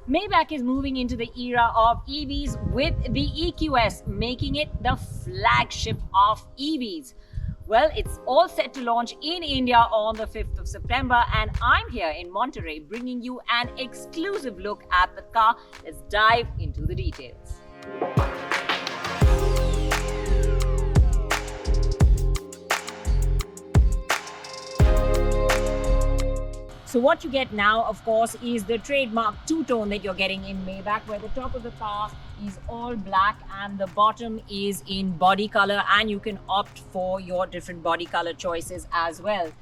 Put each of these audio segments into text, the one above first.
Maybach is moving into the era of EVs with the EQS, making it the flagship of EVs. Well, it's all set to launch in India on the 5th of September, and I'm here in Monterey bringing you an exclusive look at the car. Let's dive into the details. So what you get now, of course, is the trademark two-tone that you're getting in Maybach, where the top of the car is all black and the bottom is in body color, and you can opt for your different body color choices as well.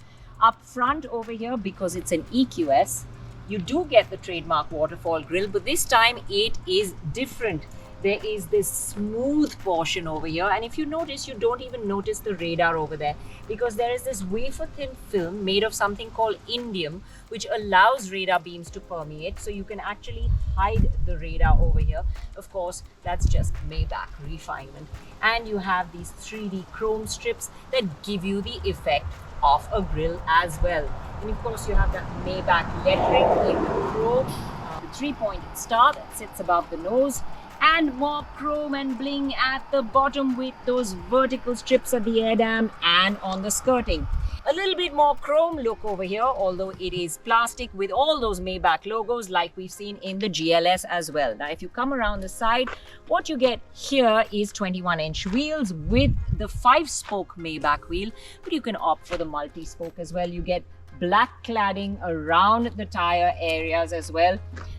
Up front over here, because it's an EQS, you do get the trademark waterfall grille, but this time it is different. There is this smooth portion over here, and if you notice, you don't even notice the radar over there, because there is this wafer thin film made of something called indium, which allows radar beams to permeate, so you can actually hide the radar over here. Of course, that's just Maybach refinement. And you have these 3D chrome strips that give you the effect of a grille as well. And of course, you have that Maybach lettering in the chrome, the three-pointed star that sits above the nose, and more chrome and bling at the bottom with those vertical strips at the air dam and on the skirting. A little bit more chrome look over here, although it is plastic with all those Maybach logos like we've seen in the GLS as well. Now, if you come around the side, what you get here is 21-inch wheels with the 5-spoke Maybach wheel, but you can opt for the multi-spoke as well. You get black cladding around the tire areas as well.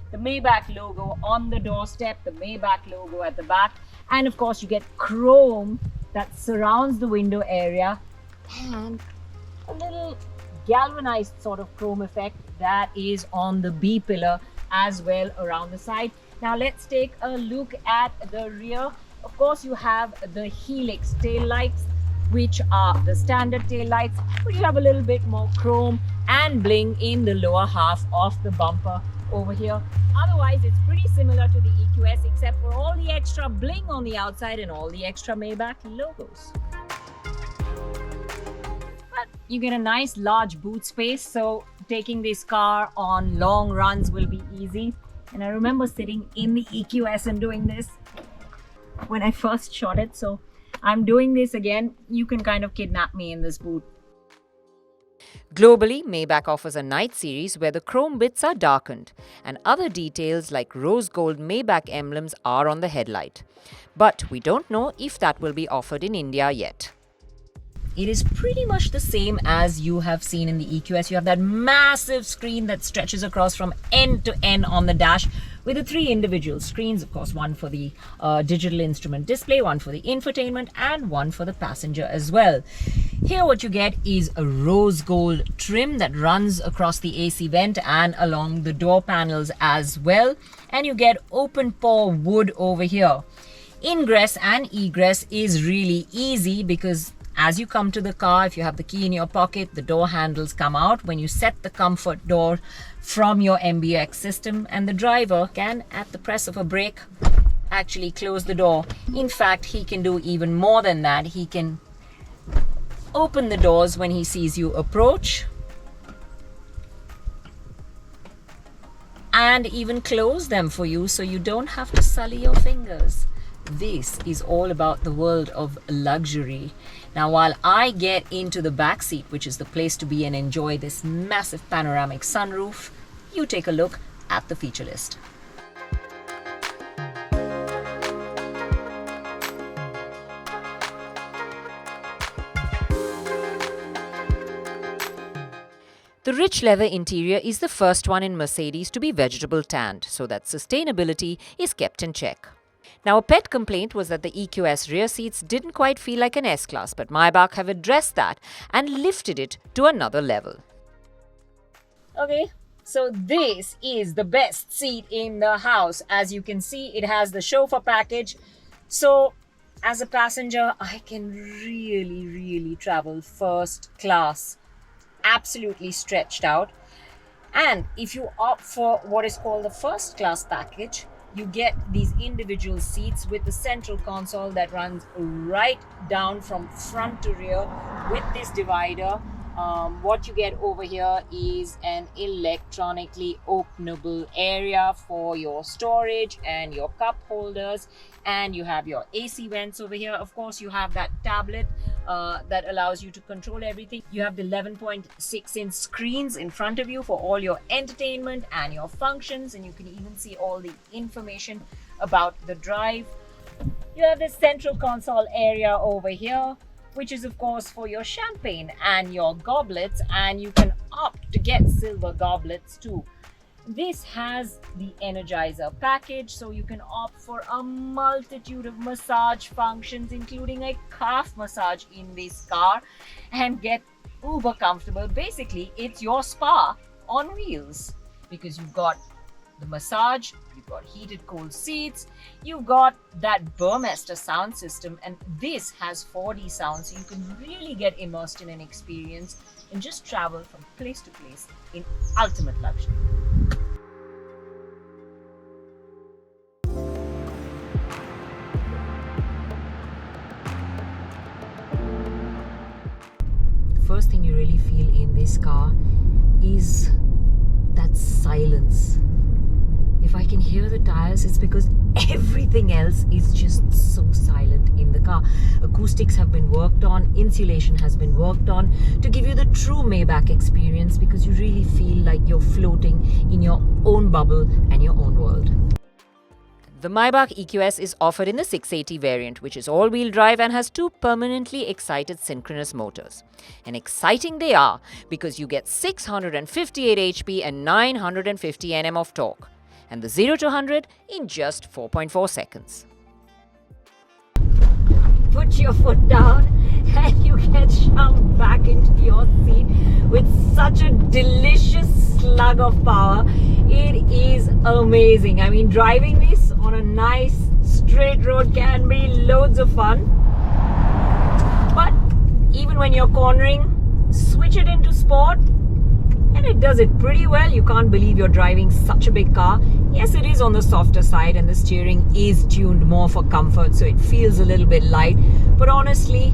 The Maybach logo on the doorstep, the Maybach logo at the back, and of course you get chrome that surrounds the window area and a little galvanized sort of chrome effect that is on the B pillar as well around the side. Now let's take a look at the rear. Of course, you have the Helix tail lights, which are the standard tail lights, but you have a little bit more chrome and bling in the lower half of the bumper over here. Otherwise, it's pretty similar to the EQS, except for all the extra bling on the outside and all the extra Maybach logos. But you get a nice large boot space, so taking this car on long runs will be easy. And I remember sitting in the EQS and doing this when I first shot it, so I'm doing this again. You can kind of kidnap me in this boot. Globally, Maybach offers a night series where the chrome bits are darkened and other details like rose gold Maybach emblems are on the headlight. But we don't know if that will be offered in India yet. It is pretty much the same as you have seen in the EQS. You have that massive screen that stretches across from end to end on the dash with the 3 individual screens. Of course, one for the digital instrument display, one for the infotainment, and one for the passenger as well. Here what you get is a rose gold trim that runs across the AC vent and along the door panels as well. And you get open pore wood over here. Ingress and egress is really easy because as you come to the car, if you have the key in your pocket, the door handles come out when you set the comfort door from your MBUX system, and the driver can, at the press of a brake, actually close the door. In fact, he can do even more than that. He can open the doors when he sees you approach and even close them for you so you don't have to sully your fingers. This is all about the world of luxury. Now, while I get into the back seat, which is the place to be and enjoy this massive panoramic sunroof, you take a look at the feature list. The rich leather interior is the first one in Mercedes to be vegetable tanned, so that sustainability is kept in check. Now, a pet complaint was that the EQS rear seats didn't quite feel like an S-Class, but Maybach have addressed that and lifted it to another level. Okay, so this is the best seat in the house. As you can see, it has the chauffeur package. So as a passenger, I can really travel first class, absolutely stretched out. And if you opt for what is called the first class package, you get these individual seats with the central console that runs right down from front to rear with this divider What you get over here is an electronically openable area for your storage and your cup holders, and you have your AC vents over here. Of course, you have that tablet that allows you to control everything. You have the 11.6-inch screens in front of you for all your entertainment and your functions, and you can even see all the information about the drive. You have this central console area over here, which is of course for your champagne and your goblets, and you can opt to get silver goblets too. This has the Energizer package, so you can opt for a multitude of massage functions, including a calf massage in this car, and get uber comfortable. Basically, it's your spa on wheels, because you've got the massage, you've got heated cold seats, you've got that Burmester sound system, and this has 4D sound, so you can really get immersed in an experience and just travel from place to place in ultimate luxury. The first thing you really feel in this car is that silence. If I can hear the tires, it's because everything else is just so silent in the car. Acoustics have been worked on, insulation has been worked on to give you the true Maybach experience, because you really feel like you're floating in your own bubble and your own world. The Maybach EQS is offered in the 680 variant, which is all-wheel drive and has two permanently excited synchronous motors. And exciting they are, because you get 658 HP and 950 Nm of torque, and the 0 to 100 in just 4.4 seconds. Put your foot down and you get shoved back into your seat with such a delicious slug of power. It is amazing. I mean, driving this on a nice straight road can be loads of fun. But even when you're cornering, switch it into sport, and it does it pretty well. You can't believe you're driving such a big car. Yes, it is on the softer side and the steering is tuned more for comfort, so it feels a little bit light. But honestly,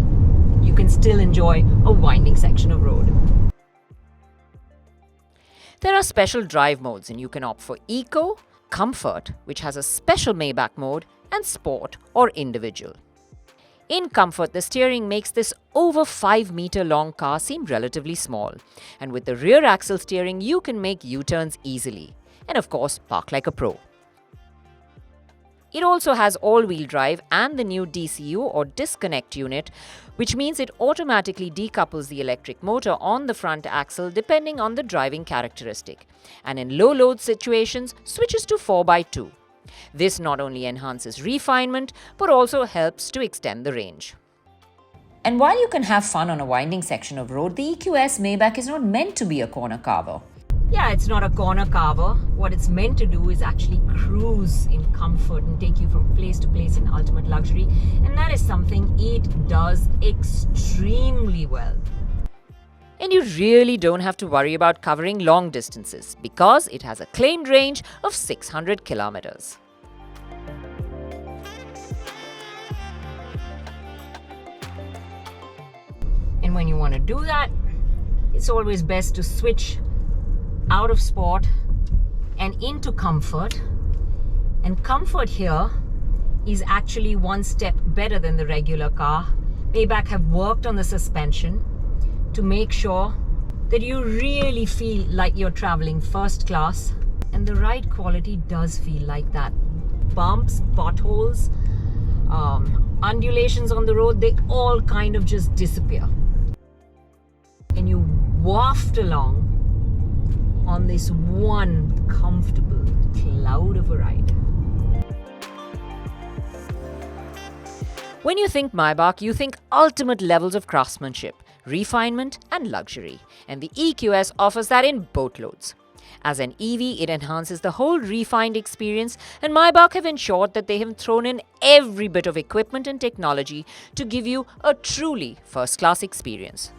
you can still enjoy a winding section of road. There are special drive modes, and you can opt for Eco, Comfort, which has a special Maybach mode, and Sport or Individual. In Comfort, the steering makes this over 5-meter long car seem relatively small. And with the rear axle steering, you can make U-turns easily. And of course, park like a pro. It also has all-wheel drive and the new DCU or disconnect unit, which means it automatically decouples the electric motor on the front axle depending on the driving characteristic. And in low-load situations, switches to 4x2. This not only enhances refinement, but also helps to extend the range. And while you can have fun on a winding section of road, the EQS Maybach is not meant to be a corner carver. Yeah, it's not a corner carver. What it's meant to do is actually cruise in comfort and take you from place to place in ultimate luxury. And that is something it does extremely well. And you really don't have to worry about covering long distances, because it has a claimed range of 600 kilometers. And when you want to do that, it's always best to switch out of sport and into comfort. And comfort here is actually one step better than the regular car. Maybach have worked on the suspension to make sure that you really feel like you're traveling first class, and the ride quality does feel like that. Bumps, potholes, undulations on the road, they all kind of just disappear, and you waft along on this one comfortable cloud of a ride. When you think Maybach, you think ultimate levels of craftsmanship, refinement and luxury, and the EQS offers that in boatloads. As an EV, it enhances the whole refined experience, and Maybach have ensured that they have thrown in every bit of equipment and technology to give you a truly first-class experience.